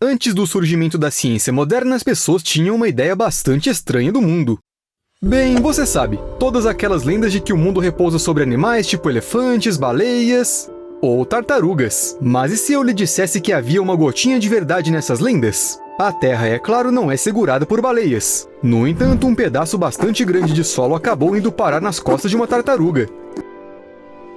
Antes do surgimento da ciência moderna, as pessoas tinham uma ideia bastante estranha do mundo. Bem, você sabe, todas aquelas lendas de que o mundo repousa sobre animais tipo elefantes, baleias ou tartarugas. Mas e se eu lhe dissesse que havia uma gotinha de verdade nessas lendas? A Terra, é claro, não é segurada por baleias. No entanto, um pedaço bastante grande de solo acabou indo parar nas costas de uma tartaruga.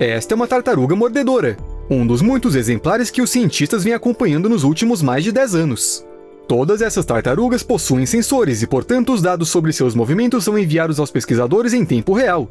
Esta é uma tartaruga mordedora, um dos muitos exemplares que os cientistas vêm acompanhando nos últimos mais de 10 anos. Todas essas tartarugas possuem sensores e, portanto, os dados sobre seus movimentos são enviados aos pesquisadores em tempo real.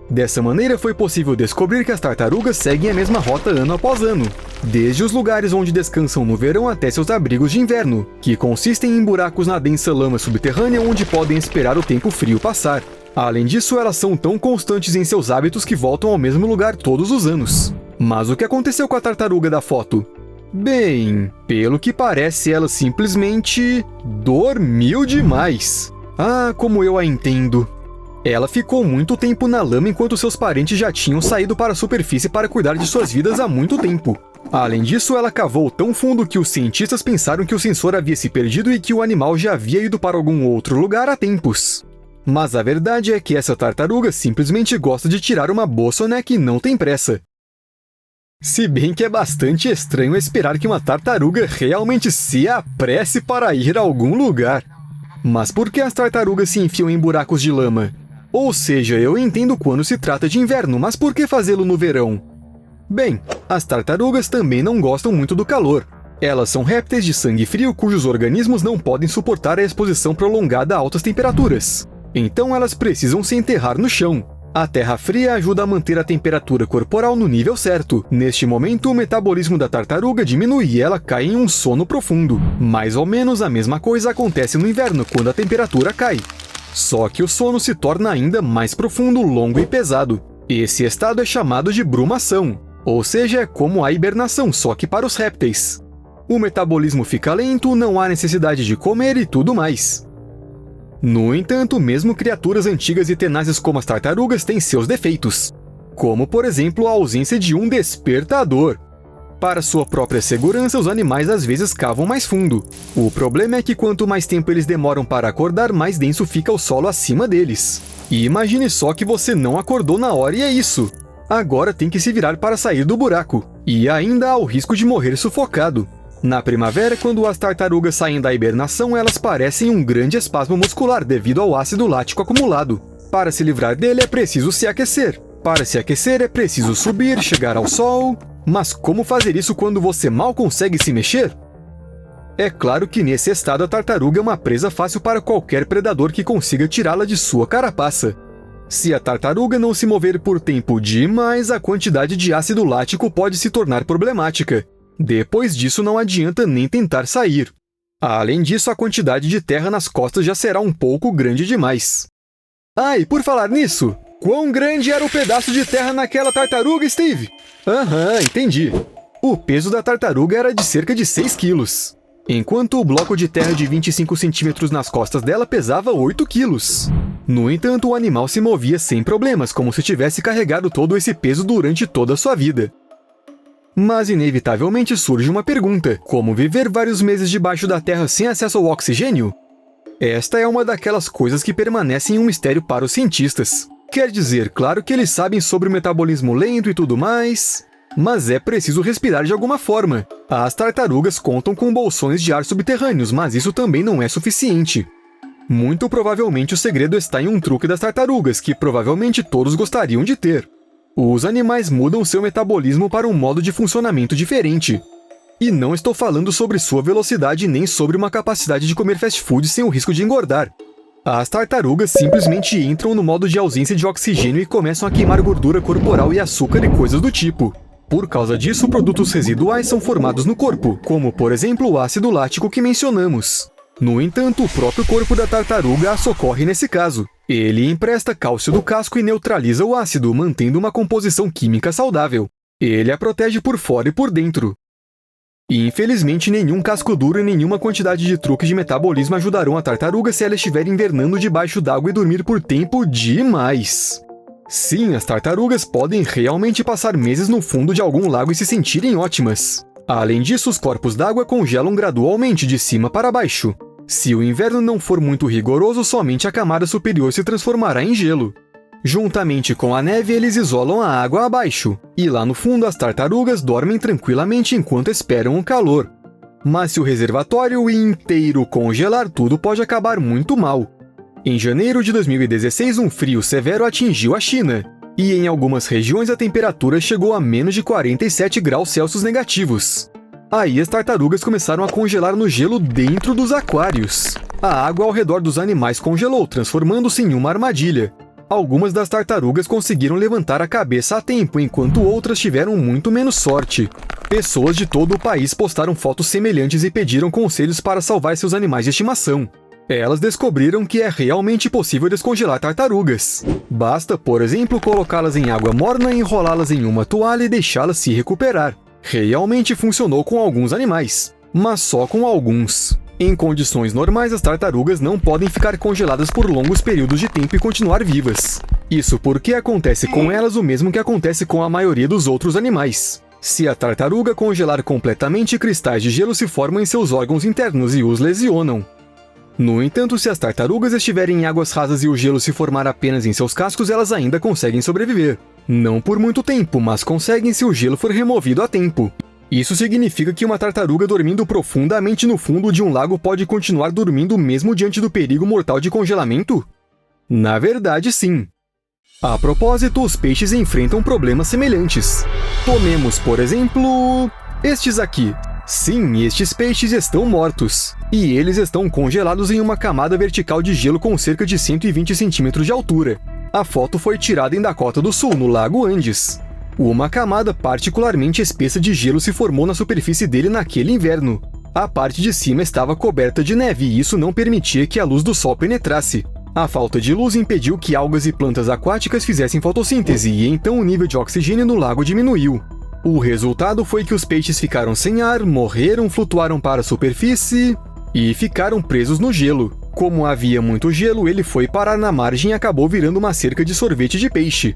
Dessa maneira, foi possível descobrir que as tartarugas seguem a mesma rota ano após ano, desde os lugares onde descansam no verão até seus abrigos de inverno, que consistem em buracos na densa lama subterrânea onde podem esperar o tempo frio passar. Além disso, elas são tão constantes em seus hábitos que voltam ao mesmo lugar todos os anos. Mas o que aconteceu com a tartaruga da foto? Bem, pelo que parece, ela simplesmente dormiu demais. Ah, como eu a entendo. Ela ficou muito tempo na lama enquanto seus parentes já tinham saído para a superfície para cuidar de suas vidas há muito tempo. Além disso, ela cavou tão fundo que os cientistas pensaram que o sensor havia se perdido e que o animal já havia ido para algum outro lugar há tempos. Mas a verdade é que essa tartaruga simplesmente gosta de tirar uma boa soneca e não tem pressa. Se bem que é bastante estranho esperar que uma tartaruga realmente se apresse para ir a algum lugar. Mas por que as tartarugas se enfiam em buracos de lama? Ou seja, eu entendo quando se trata de inverno, mas por que fazê-lo no verão? Bem, as tartarugas também não gostam muito do calor. Elas são répteis de sangue frio cujos organismos não podem suportar a exposição prolongada a altas temperaturas. Então elas precisam se enterrar no chão. A terra fria ajuda a manter a temperatura corporal no nível certo. Neste momento, o metabolismo da tartaruga diminui e ela cai em um sono profundo. Mais ou menos a mesma coisa acontece no inverno, quando a temperatura cai. Só que o sono se torna ainda mais profundo, longo e pesado. Esse estado é chamado de brumação, ou seja, é como a hibernação, só que para os répteis. O metabolismo fica lento, não há necessidade de comer e tudo mais. No entanto, mesmo criaturas antigas e tenazes como as tartarugas têm seus defeitos, como, por exemplo, a ausência de um despertador. Para sua própria segurança, os animais às vezes cavam mais fundo. O problema é que quanto mais tempo eles demoram para acordar, mais denso fica o solo acima deles. E imagine só que você não acordou na hora e é isso. Agora tem que se virar para sair do buraco. E ainda há o risco de morrer sufocado. Na primavera, quando as tartarugas saem da hibernação, elas parecem um grande espasmo muscular devido ao ácido lático acumulado. Para se livrar dele é preciso se aquecer. Para se aquecer é preciso subir, chegar ao sol. Mas como fazer isso quando você mal consegue se mexer? É claro que nesse estado a tartaruga é uma presa fácil para qualquer predador que consiga tirá-la de sua carapaça. Se a tartaruga não se mover por tempo demais, a quantidade de ácido lático pode se tornar problemática. Depois disso, não adianta nem tentar sair. Além disso, a quantidade de terra nas costas já será um pouco grande demais. Ah, e por falar nisso, quão grande era o pedaço de terra naquela tartaruga, Steve? Aham, entendi. O peso da tartaruga era de cerca de 6 quilos, enquanto o bloco de terra de 25 centímetros nas costas dela pesava 8 quilos. No entanto, o animal se movia sem problemas, como se tivesse carregado todo esse peso durante toda a sua vida. Mas inevitavelmente surge uma pergunta: como viver vários meses debaixo da terra sem acesso ao oxigênio? Esta é uma daquelas coisas que permanecem um mistério para os cientistas. Quer dizer, claro que eles sabem sobre o metabolismo lento e tudo mais, mas é preciso respirar de alguma forma. As tartarugas contam com bolsões de ar subterrâneos, mas isso também não é suficiente. Muito provavelmente o segredo está em um truque das tartarugas, que provavelmente todos gostariam de ter. Os animais mudam seu metabolismo para um modo de funcionamento diferente. E não estou falando sobre sua velocidade nem sobre uma capacidade de comer fast food sem o risco de engordar. As tartarugas simplesmente entram no modo de ausência de oxigênio e começam a queimar gordura corporal e açúcar e coisas do tipo. Por causa disso, produtos residuais são formados no corpo, como, por exemplo, o ácido lático que mencionamos. No entanto, o próprio corpo da tartaruga a socorre nesse caso. Ele empresta cálcio do casco e neutraliza o ácido, mantendo uma composição química saudável. Ele a protege por fora e por dentro. E, infelizmente, nenhum casco duro e nenhuma quantidade de truques de metabolismo ajudarão a tartaruga se ela estiver invernando debaixo d'água e dormir por tempo demais. Sim, as tartarugas podem realmente passar meses no fundo de algum lago e se sentirem ótimas. Além disso, os corpos d'água congelam gradualmente de cima para baixo. Se o inverno não for muito rigoroso, somente a camada superior se transformará em gelo. Juntamente com a neve, eles isolam a água abaixo, e lá no fundo as tartarugas dormem tranquilamente enquanto esperam o calor. Mas se o reservatório inteiro congelar, tudo pode acabar muito mal. Em janeiro de 2016, um frio severo atingiu a China, e em algumas regiões a temperatura chegou a menos de 47 graus Celsius negativos. Aí as tartarugas começaram a congelar no gelo dentro dos aquários. A água ao redor dos animais congelou, transformando-se em uma armadilha. Algumas das tartarugas conseguiram levantar a cabeça a tempo, enquanto outras tiveram muito menos sorte. Pessoas de todo o país postaram fotos semelhantes e pediram conselhos para salvar seus animais de estimação. Elas descobriram que é realmente possível descongelar tartarugas. Basta, por exemplo, colocá-las em água morna, enrolá-las em uma toalha e deixá-las se recuperar. Realmente funcionou com alguns animais, mas só com alguns. Em condições normais, as tartarugas não podem ficar congeladas por longos períodos de tempo e continuar vivas. Isso porque acontece com elas o mesmo que acontece com a maioria dos outros animais. Se a tartaruga congelar completamente, cristais de gelo se formam em seus órgãos internos e os lesionam. No entanto, se as tartarugas estiverem em águas rasas e o gelo se formar apenas em seus cascos, elas ainda conseguem sobreviver. Não por muito tempo, mas conseguem se o gelo for removido a tempo. Isso significa que uma tartaruga dormindo profundamente no fundo de um lago pode continuar dormindo mesmo diante do perigo mortal de congelamento? Na verdade, sim. A propósito, os peixes enfrentam problemas semelhantes. Tomemos, por exemplo, estes aqui. Sim, estes peixes estão mortos. E eles estão congelados em uma camada vertical de gelo com cerca de 120 centímetros de altura. A foto foi tirada em Dakota do Sul, no Lago Andes. Uma camada particularmente espessa de gelo se formou na superfície dele naquele inverno. A parte de cima estava coberta de neve e isso não permitia que a luz do sol penetrasse. A falta de luz impediu que algas e plantas aquáticas fizessem fotossíntese e então o nível de oxigênio no lago diminuiu. O resultado foi que os peixes ficaram sem ar, morreram, flutuaram para a superfície e ficaram presos no gelo. Como havia muito gelo, ele foi parar na margem e acabou virando uma cerca de sorvete de peixe.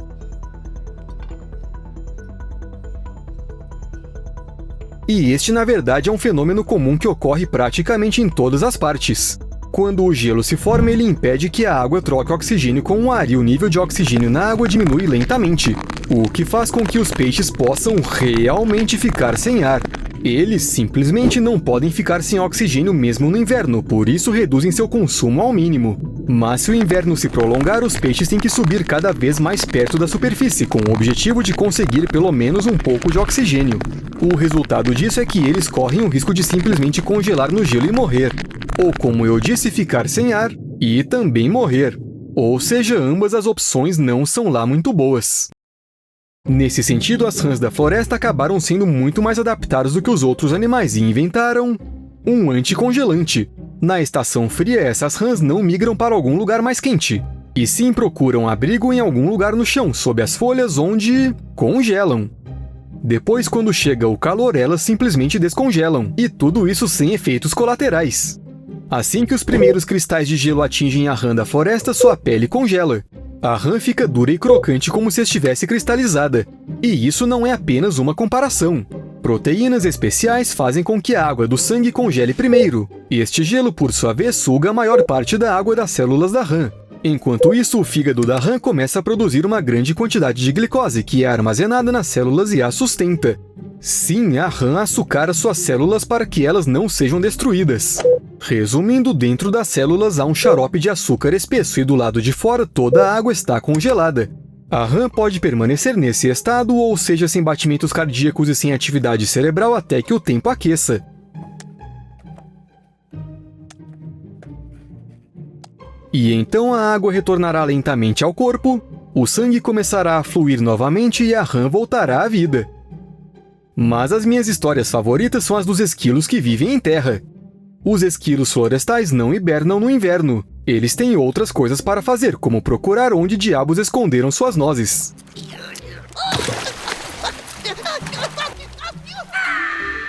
E este, na verdade, é um fenômeno comum que ocorre praticamente em todas as partes. Quando o gelo se forma, ele impede que a água troque oxigênio com o ar e o nível de oxigênio na água diminui lentamente, o que faz com que os peixes possam realmente ficar sem ar. Eles simplesmente não podem ficar sem oxigênio mesmo no inverno, por isso reduzem seu consumo ao mínimo. Mas se o inverno se prolongar, os peixes têm que subir cada vez mais perto da superfície, com o objetivo de conseguir pelo menos um pouco de oxigênio. O resultado disso é que eles correm o risco de simplesmente congelar no gelo e morrer. Ou, como eu disse, ficar sem ar e também morrer. Ou seja, ambas as opções não são lá muito boas. Nesse sentido, as rãs da floresta acabaram sendo muito mais adaptadas do que os outros animais e inventaram um anticongelante. Na estação fria, essas rãs não migram para algum lugar mais quente, e sim procuram abrigo em algum lugar no chão, sob as folhas, onde congelam. Depois, quando chega o calor, elas simplesmente descongelam, e tudo isso sem efeitos colaterais. Assim que os primeiros cristais de gelo atingem a rã da floresta, sua pele congela. A rã fica dura e crocante como se estivesse cristalizada. E isso não é apenas uma comparação. Proteínas especiais fazem com que a água do sangue congele primeiro. Este gelo, por sua vez, suga a maior parte da água das células da rã. Enquanto isso, o fígado da rã começa a produzir uma grande quantidade de glicose, que é armazenada nas células e a sustenta. Sim, a rã açucara suas células para que elas não sejam destruídas. Resumindo, dentro das células há um xarope de açúcar espesso e do lado de fora toda a água está congelada. A rã pode permanecer nesse estado, ou seja, sem batimentos cardíacos e sem atividade cerebral até que o tempo aqueça. E então a água retornará lentamente ao corpo, o sangue começará a fluir novamente e a rã voltará à vida. Mas as minhas histórias favoritas são as dos esquilos que vivem em terra. Os esquilos florestais não hibernam no inverno. Eles têm outras coisas para fazer, como procurar onde diabos esconderam suas nozes.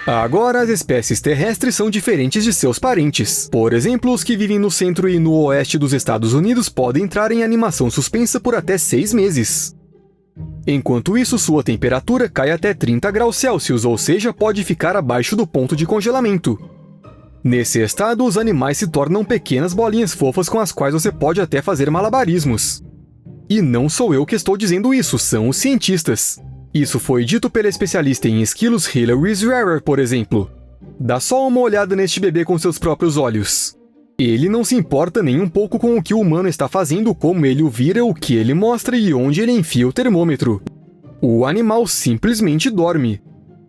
Agora, as espécies terrestres são diferentes de seus parentes. Por exemplo, os que vivem no centro e no oeste dos Estados Unidos podem entrar em animação suspensa por até 6 meses. Enquanto isso, sua temperatura cai até 30 graus Celsius, ou seja, pode ficar abaixo do ponto de congelamento. Nesse estado, os animais se tornam pequenas bolinhas fofas com as quais você pode até fazer malabarismos. E não sou eu que estou dizendo isso, são os cientistas. Isso foi dito pela especialista em esquilos Hilary Zverer, por exemplo. Dá só uma olhada neste bebê com seus próprios olhos. Ele não se importa nem um pouco com o que o humano está fazendo, como ele o vira, o que ele mostra e onde ele enfia o termômetro. O animal simplesmente dorme.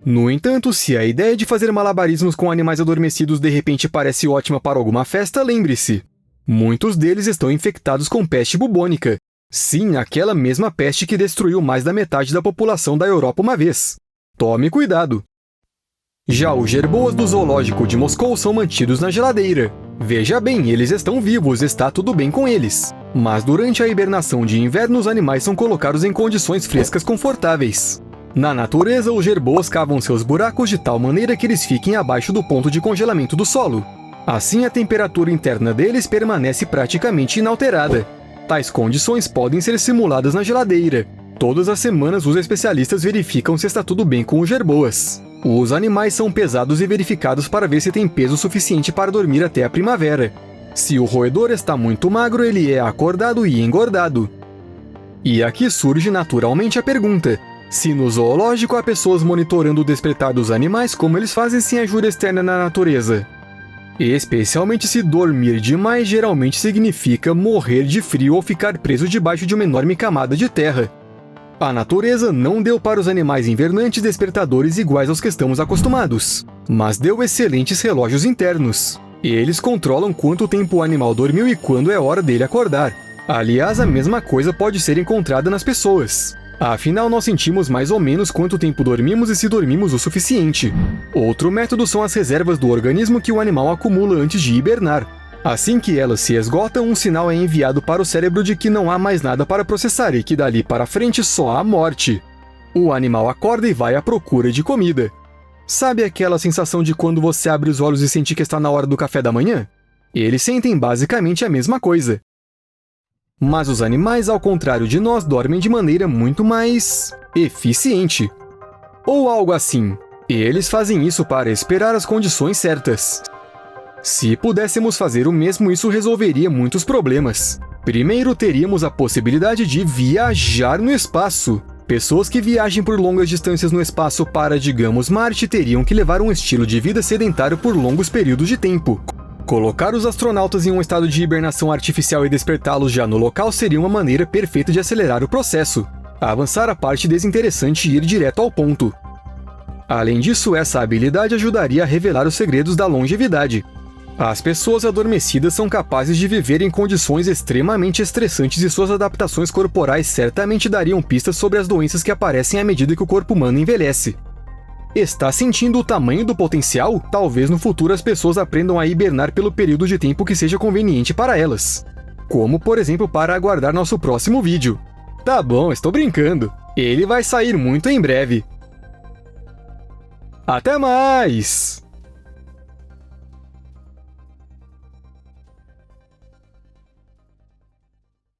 No entanto, se a ideia de fazer malabarismos com animais adormecidos de repente parece ótima para alguma festa, lembre-se. Muitos deles estão infectados com peste bubônica. Sim, aquela mesma peste que destruiu mais da metade da população da Europa uma vez. Tome cuidado! Já os jerboas do zoológico de Moscou são mantidos na geladeira. Veja bem, eles estão vivos, está tudo bem com eles. Mas durante a hibernação de inverno, os animais são colocados em condições frescas confortáveis. Na natureza, os jerboas cavam seus buracos de tal maneira que eles fiquem abaixo do ponto de congelamento do solo. Assim, a temperatura interna deles permanece praticamente inalterada. Tais condições podem ser simuladas na geladeira. Todas as semanas, os especialistas verificam se está tudo bem com os jerboas. Os animais são pesados e verificados para ver se tem peso suficiente para dormir até a primavera. Se o roedor está muito magro, ele é acordado e engordado. E aqui surge naturalmente a pergunta: se no zoológico há pessoas monitorando o despertar dos animais, como eles fazem sem ajuda externa na natureza? Especialmente se dormir demais geralmente significa morrer de frio ou ficar preso debaixo de uma enorme camada de terra. A natureza não deu para os animais invernantes despertadores iguais aos que estamos acostumados, mas deu excelentes relógios internos. Eles controlam quanto tempo o animal dormiu e quando é hora dele acordar. Aliás, a mesma coisa pode ser encontrada nas pessoas. Afinal, nós sentimos mais ou menos quanto tempo dormimos e se dormimos o suficiente. Outro método são as reservas do organismo que o animal acumula antes de hibernar. Assim que elas se esgotam, um sinal é enviado para o cérebro de que não há mais nada para processar e que dali para frente só há morte. O animal acorda e vai à procura de comida. Sabe aquela sensação de quando você abre os olhos e sente que está na hora do café da manhã? Eles sentem basicamente a mesma coisa. Mas os animais, ao contrário de nós, dormem de maneira muito mais eficiente. Ou algo assim. Eles fazem isso para esperar as condições certas. Se pudéssemos fazer o mesmo, isso resolveria muitos problemas. Primeiro, teríamos a possibilidade de viajar no espaço. Pessoas que viajem por longas distâncias no espaço para, digamos, Marte, teriam que levar um estilo de vida sedentário por longos períodos de tempo. Colocar os astronautas em um estado de hibernação artificial e despertá-los já no local seria uma maneira perfeita de acelerar o processo. Avançar a parte desinteressante e ir direto ao ponto. Além disso, essa habilidade ajudaria a revelar os segredos da longevidade. As pessoas adormecidas são capazes de viver em condições extremamente estressantes e suas adaptações corporais certamente dariam pistas sobre as doenças que aparecem à medida que o corpo humano envelhece. Está sentindo o tamanho do potencial? Talvez no futuro as pessoas aprendam a hibernar pelo período de tempo que seja conveniente para elas. Como, por exemplo, para aguardar nosso próximo vídeo. Tá bom, estou brincando. Ele vai sair muito em breve. Até mais!